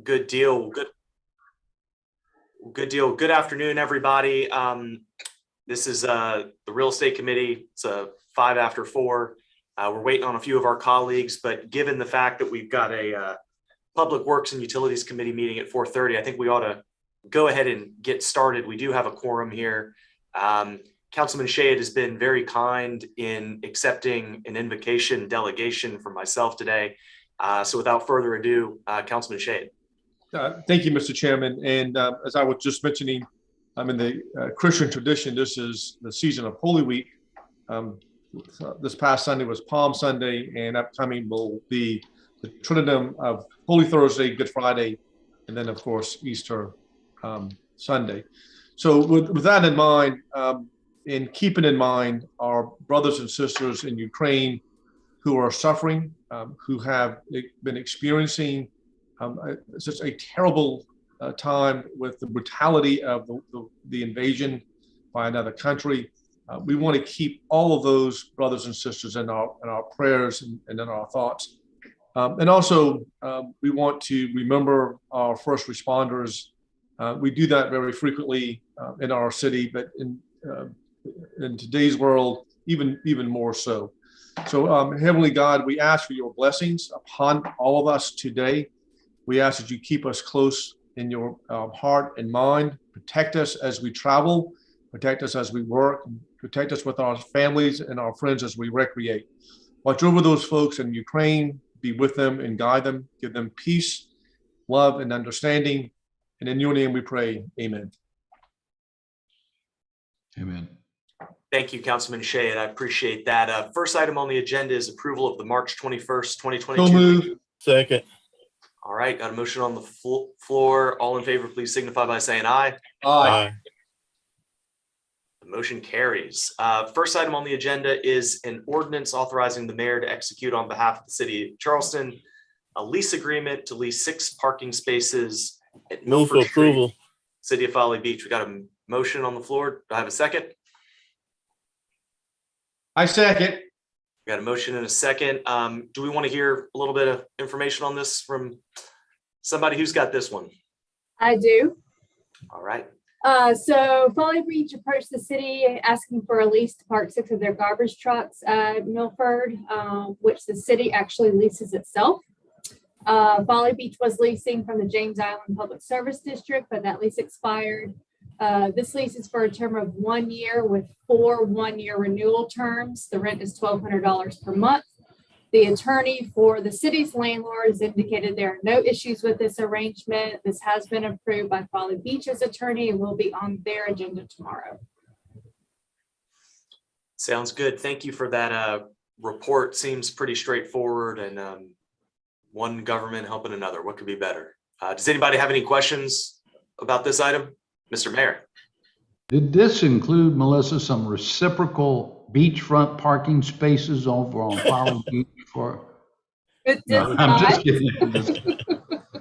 Good deal. Good deal. Good afternoon, everybody. This is the Real Estate Committee. It's 5 after 4. We're waiting on a few of our colleagues, but given the fact that we've got a Public Works and Utilities Committee meeting at 4:30, I think we ought to go ahead and get started. We do have a quorum here. Councilman Shade has been very kind in accepting an invocation delegation from myself today. So without further ado, Councilman Shade. Thank you, Mr. Chairman. And as I was just mentioning, I'm in the Christian tradition. This is the season of Holy Week. This past Sunday was Palm Sunday, and upcoming will be the Trinitum of Holy Thursday, Good Friday, and then, of course, Easter Sunday. So with that in mind, and keeping in mind our brothers and sisters in Ukraine who are suffering, who have been experiencing such a terrible time with the brutality of the invasion by another country. We want to keep all of those brothers and sisters in our prayers and in our thoughts. And also, we want to remember our first responders. We do that very frequently in our city, but in today's world, even more so. So, Heavenly God, we ask for your blessings upon all of us today. We ask that you keep us close in your heart and mind. Protect us as we travel, protect us as we work, protect us with our families and our friends as we recreate. Watch over those folks in Ukraine, be with them and guide them, give them peace, love, and understanding. And in your name we pray, amen. Amen. Thank you, Councilman Shea. I appreciate that. First item on the agenda is approval of the March 21st, 2022. So moved. Second. All right, got a motion on the floor. All in favor, please signify by saying aye. Aye. The motion carries. First item on the agenda is an ordinance authorizing the mayor to execute on behalf of the city of Charleston a lease agreement to lease 6 parking spaces at Move for Milford Street, approval. City of Folly Beach. We got a motion on the floor. Do I have a second? I second. We got a motion and a second. Do we want to hear a little bit of information on this from somebody who's got this one? I do. All right. So Folly Beach approached the city asking for a lease to park 6 of their garbage trucks at Milford, which the city actually leases itself. Folly Beach was leasing from the James Island Public Service District, but that lease expired. This lease is for a term of 1 year with 4 one-year renewal terms. The rent is $1,200 per month. The attorney for the city's landlord has indicated there are no issues with this arrangement. This has been approved by Folly Beach's attorney and will be on their agenda tomorrow. Sounds good. Thank you for that report. Seems pretty straightforward, and one government helping another. What could be better? Does anybody have any questions about this item? Mr. Mayor. Did this include, Melissa, some reciprocal beachfront parking spaces over on Folly Beach for? No, I'm just kidding.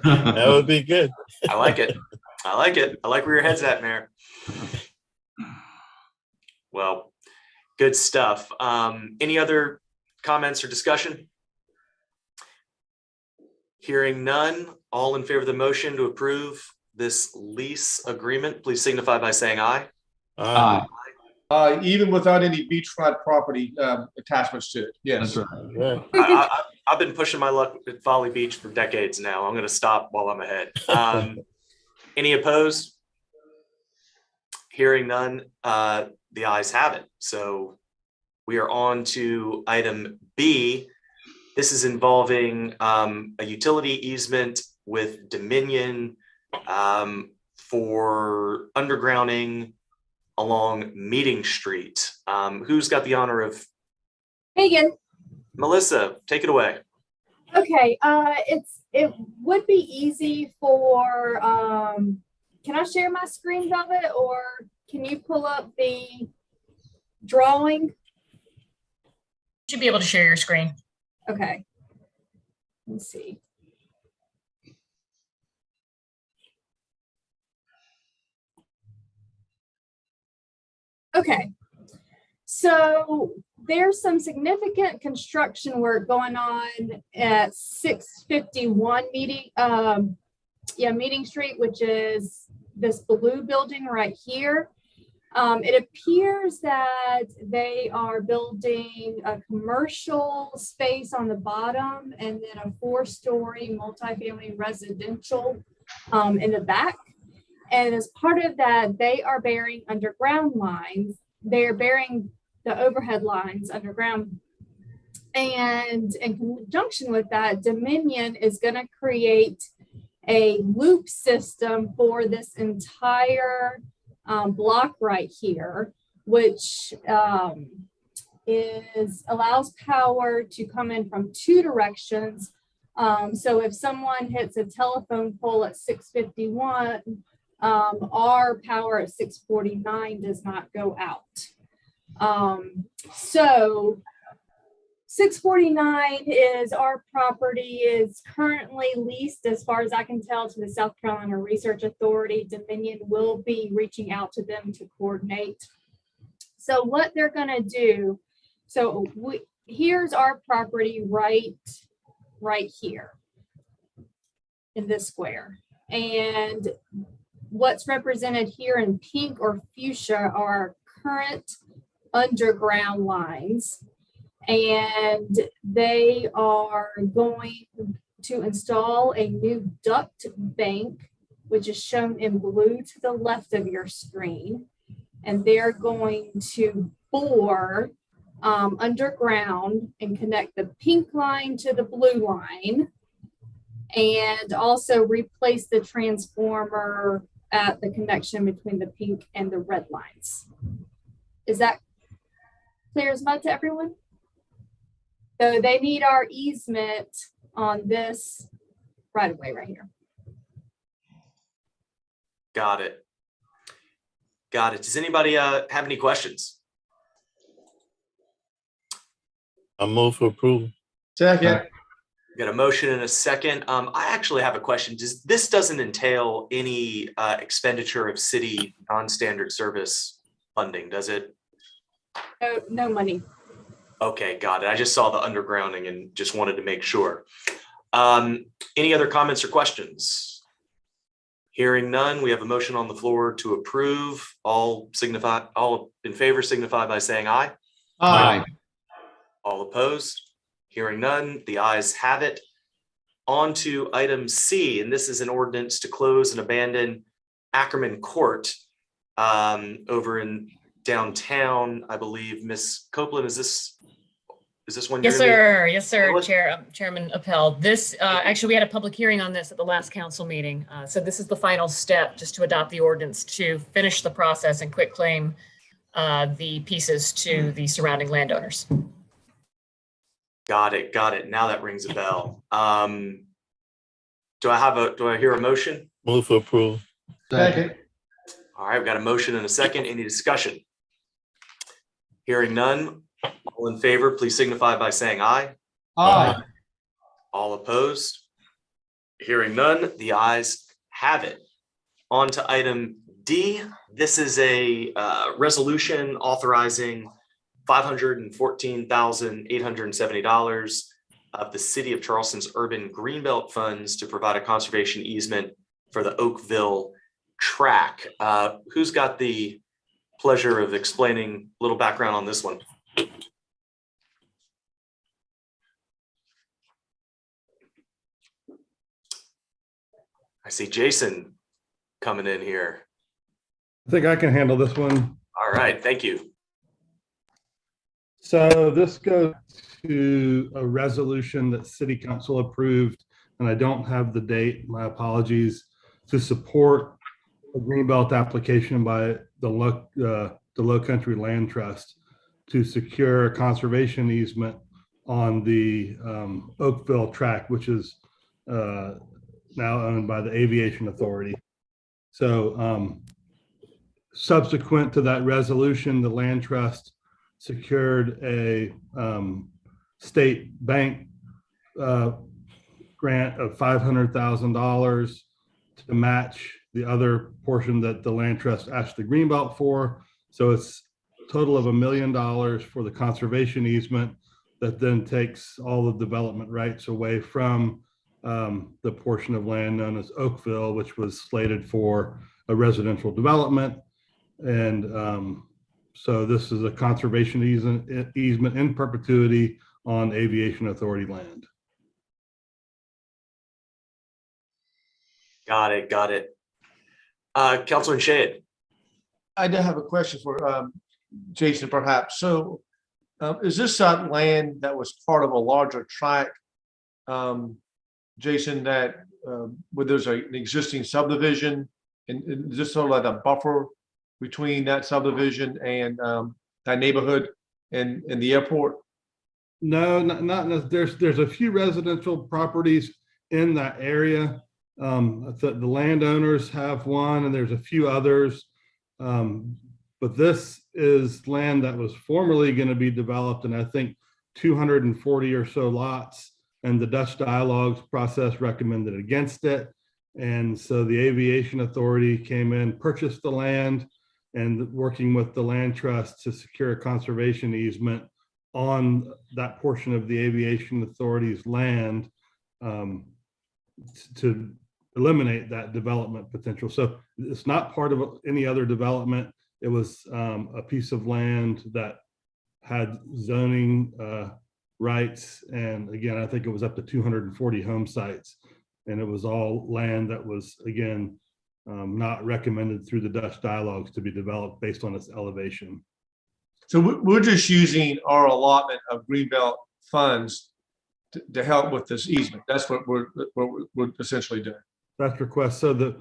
That would be good. I like it. I like it. I like where your head's at, Mayor. Well, good stuff. Any other comments or discussion? Hearing none, all in favor of the motion to approve this lease agreement, please signify by saying aye. Aye. Even without any beachfront property attachments to it. Yes. That's right. Yeah. I've been pushing my luck at Folly Beach for decades now. I'm going to stop while I'm ahead. Any opposed? Hearing none, the ayes have it. So we are on to item B. This is involving a utility easement with Dominion for undergrounding along Meeting Street. Who's got the honor of? Megan. Melissa, take it away. Okay, it would be easy for, can I share my screen of it, or can you pull up the drawing? You should be able to share your screen. Okay, let's see. Okay, so there's some significant construction work going on at 651 Meeting Street, which is this blue building right here. It appears that they are building a commercial space on the bottom and then a 4-story multifamily residential in the back. And as part of that, they are burying underground lines. They are burying the overhead lines underground. And in conjunction with that, Dominion is going to create a loop system for this entire block right here, which allows power to come in from 2 directions. So if someone hits a telephone pole at 651, our power at 649 does not go out. So 649 is our property, is currently leased, as far as I can tell, to the South Carolina Research Authority. Dominion will be reaching out to them to coordinate. So what they're going to do, so here's our property right here in this square. And what's represented here in pink or fuchsia are current underground lines. And they are going to install a new duct bank, which is shown in blue to the left of your screen. And they're going to bore underground and connect the pink line to the blue line, and also replace the transformer at the connection between the pink and the red lines. Is that clear as mud to everyone? So they need our easement on this right of way right here. Got it. Got it. Does anybody have any questions? I move for approval. Second. Got a motion and a second. I actually have a question. This doesn't entail any expenditure of city non-standard service funding, does it? No money. Okay, got it. I just saw the undergrounding and just wanted to make sure. Any other comments or questions? Hearing none, we have a motion on the floor to approve. All in favor signify by saying aye. Aye. All opposed? Hearing none, the ayes have it. On to item C, and this is an ordinance to close and abandon Ackerman Court over in downtown, I believe. Ms. Copeland, is this one? Yes, sir. Yes, sir. What? Chairman Appel. This actually, we had a public hearing on this at the last council meeting. So this is the final step, just to adopt the ordinance to finish the process and quit claim the pieces to the surrounding landowners. Got it. Got it. Now that rings a bell. Do I hear a motion? Move for approval. Second. All right, we've got a motion and a second. Any discussion? Hearing none. All in favor, please signify by saying aye. Aye. All opposed? Hearing none, the ayes have it. On to item D. This is a resolution authorizing $514,870 of the City of Charleston's Urban Greenbelt funds to provide a conservation easement for the Oakville track. Who's got the pleasure of explaining a little background on this one? I see Jason coming in here. I think I can handle this one. All right, thank you. So this goes to a resolution that City Council approved, and I don't have the date, my apologies, to support a Greenbelt application by the Low Country Land Trust to secure a conservation easement on the Oakville tract, which is now owned by the Aviation Authority. So subsequent to that resolution, the Land Trust secured a state bank grant of $500,000 to match the other portion that the Land Trust asked the Greenbelt for. So it's total of $1 million for the conservation easement that then takes all the development rights away from the portion of land known as Oakville, which was slated for a residential development. And so this is a conservation easement in perpetuity on Aviation Authority land. Got it. Got it. Councilman Shade. I did have a question for Jason, perhaps. So is this land that was part of a larger tract, Jason, that where there's an existing subdivision, and is this sort of like a buffer between that subdivision and that neighborhood and the airport? No, not there's a few residential properties in that area. The landowners have one, and there's a few others. But this is land that was formerly going to be developed, and I think 240 or so lots, and the Dutch dialogues process recommended against it. And so the Aviation Authority came in, purchased the land, and working with the land trust to secure a conservation easement on that portion of the Aviation Authority's land to eliminate that development potential. So it's not part of any other development. It was a piece of land that had zoning rights. And again, I think it was up to 240 home sites. And it was all land that was, again, not recommended through the Dutch dialogues to be developed based on its elevation. So we're just using our allotment of Greenbelt funds to help with this easement. That's what we're essentially doing. That's request. So the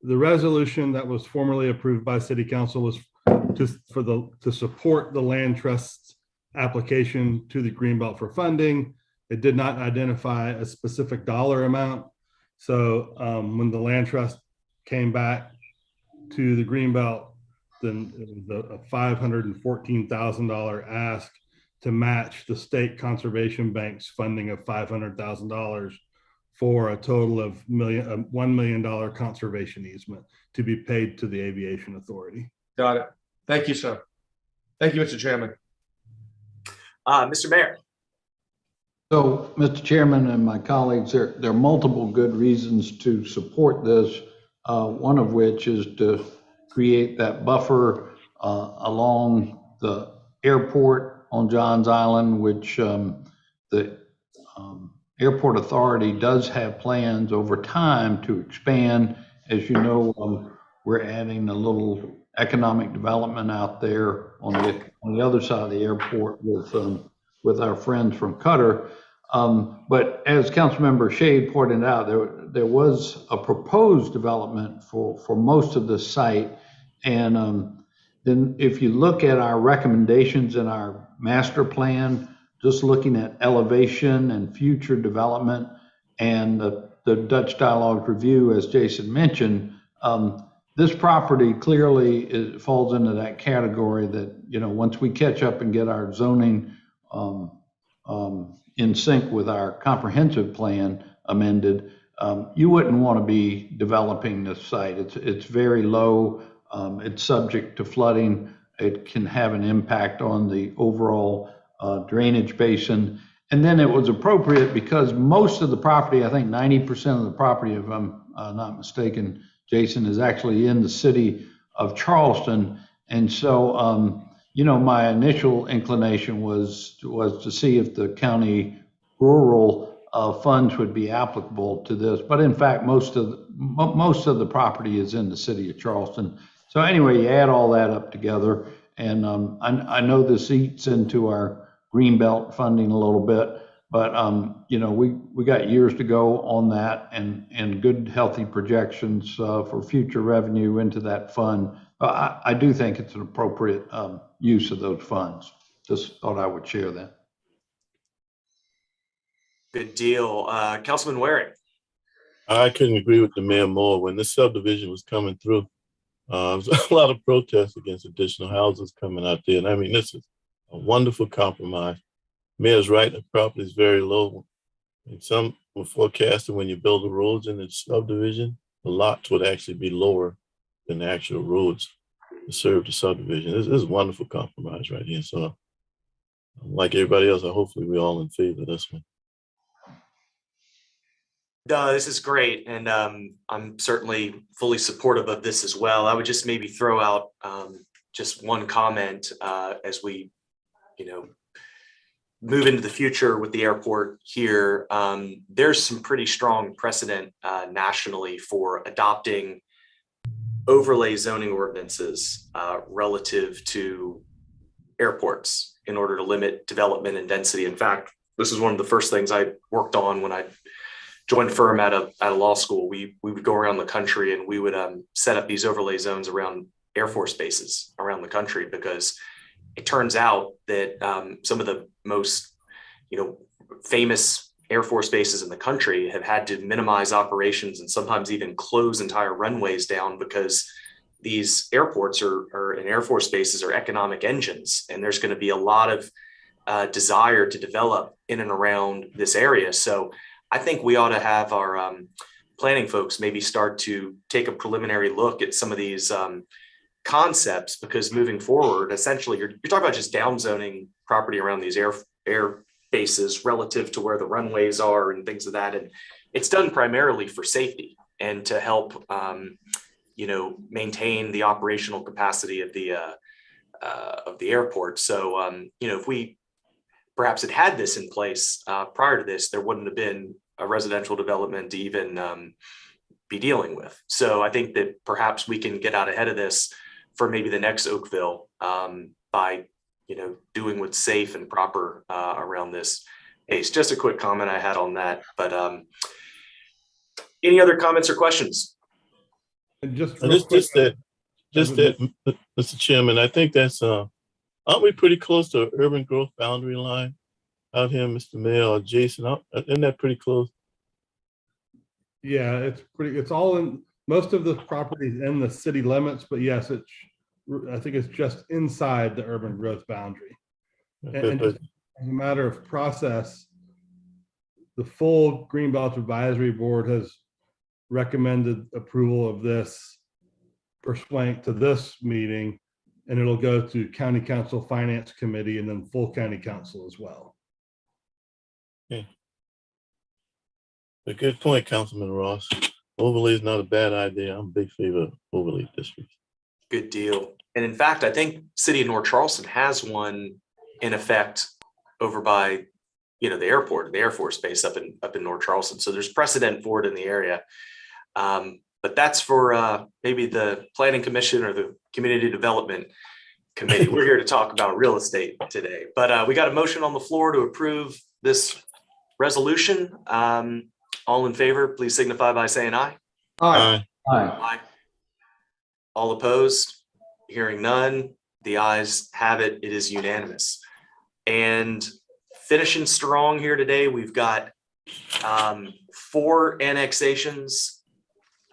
resolution that was formally approved by City Council was to support the land trust's application to the Greenbelt for funding. It did not identify a specific dollar amount. So when the land trust came back to the Greenbelt, then it was a $514,000 ask to match the state conservation bank's funding of $500,000 for a total of $1 million conservation easement to be paid to the Aviation Authority. Got it. Thank you, sir. Thank you, Mr. Chairman. Mr. Mayor. So, Mr. Chairman and my colleagues, there are multiple good reasons to support this, one of which is to create that buffer along the airport on Johns Island, which the Airport Authority does have plans over time to expand. As you know, we're adding a little economic development out there on the other side of the airport with our friends from Qatar. But as Councilmember Shade pointed out, there was a proposed development for most of the site. And then if you look at our recommendations in our master plan, just looking at elevation and future development and the Dutch dialogue review, as Jason mentioned, this property clearly falls into that category that, you know, once we catch up and get our zoning in sync with our comprehensive plan amended, you wouldn't want to be developing this site. It's very low. It's subject to flooding. It can have an impact on the overall drainage basin. And then it was appropriate because most of the property, I think 90% of the property, if I'm not mistaken, Jason, is actually in the city of Charleston. And so, you know, my initial inclination was to see if the county rural funds would be applicable to this. But in fact, most of the property is in the city of Charleston. So anyway, you add all that up together, and I know this eats into our Greenbelt funding a little bit, but you know, we got years to go on that, and good healthy projections for future revenue into that fund. I do think it's an appropriate use of those funds. Just thought I would share that. Good deal. Councilman Waring. I couldn't agree with the mayor more. When this subdivision was coming through, there was a lot of protests against additional houses coming out there. And I mean, this is a wonderful compromise. Mayor's right, the property is very low. And some were forecasting when you build the roads in the subdivision, the lots would actually be lower than the actual roads. to serve the subdivision. This is a wonderful compromise right here. So like everybody else, hopefully we're all in favor of this one. No, this is great. And I'm certainly fully supportive of this as well. I would just maybe throw out just one comment as we, move into the future with the airport here. There's some pretty strong precedent nationally for adopting overlay zoning ordinances relative to airports in order to limit development and density. In fact, this is one of the first things I worked on when I joined a firm at a law school. We would go around the country and we would set up these overlay zones around Air Force bases around the country, because it turns out that some of the most, famous Air Force bases in the country have had to minimize operations and sometimes even close entire runways down, because these airports and Air Force bases are economic engines, and there's going to be a lot of desire to develop in and around this area. So I think we ought to have our planning folks maybe start to take a preliminary look at some of these concepts, because moving forward, essentially, you're talking about just downzoning property around these air bases relative to where the runways are and things of that. And it's done primarily for safety and to help, maintain the operational capacity of the airport. So, if we perhaps had this in place prior to this, there wouldn't have been a residential development to even be dealing with. So I think that perhaps we can get out ahead of this for maybe the next Oakville by doing what's safe and proper around this space. Just a quick comment I had on that. But any other comments or questions? And just that, Mr. Chairman, I think that's aren't we pretty close to an urban growth boundary line out here, Mr. Mayor or Jason? Isn't that pretty close? Yeah, it's all in, most of the properties in the city limits, but yes, I think it's just inside the urban growth boundary. And just as a matter of process, the full Greenbelt Advisory Board has recommended approval of this pursuant to this meeting, and it'll go to County Council Finance Committee and then full County Council as well. Okay. A good point, Councilman Ross. Overlay is not a bad idea. I'm a big favor of overlay districts. Good deal. And in fact, I think City of North Charleston has one in effect over by, the airport, the Air Force base up in North Charleston. So there's precedent for it in the area. But that's for maybe the Planning Commission or the Community Development Committee. We're here to talk about real estate today. But we got a motion on the floor to approve this resolution. All in favor, please signify by saying aye. Aye. Aye. All opposed? Hearing none, the ayes have it. It is unanimous. And finishing strong here today, we've got 4 annexations.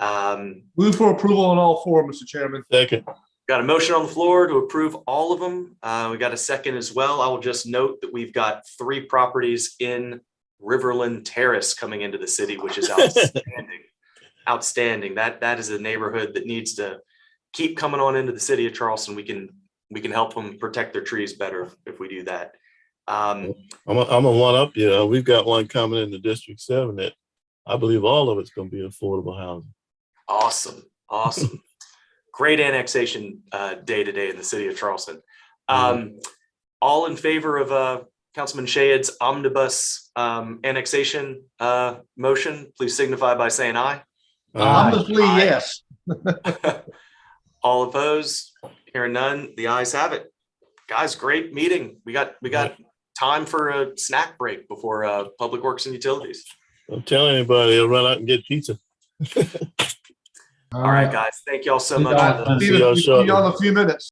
Move for approval on all 4, Mr. Chairman. Second. Got a motion on the floor to approve all of them. We got a second as well. I will just note that we've got 3 properties in Riverland Terrace coming into the city, which is outstanding. Outstanding. That is a neighborhood that needs to keep coming on into the city of Charleston. We can help them protect their trees better if we do that. I'm a one up. Yeah, we've got one coming in the District 7 that I believe all of it's going to be affordable housing. Awesome. Great annexation day today in the city of Charleston. All in favor of Councilman Shahid's omnibus annexation motion, please signify by saying aye. Omnibusly, yes. All opposed? Hearing none, the ayes have it. Guys, great meeting. We got time for a snack break before Public Works and Utilities. Don't tell anybody, they'll run out and get pizza. All right, guys. Thank you all so much. See you in a few minutes.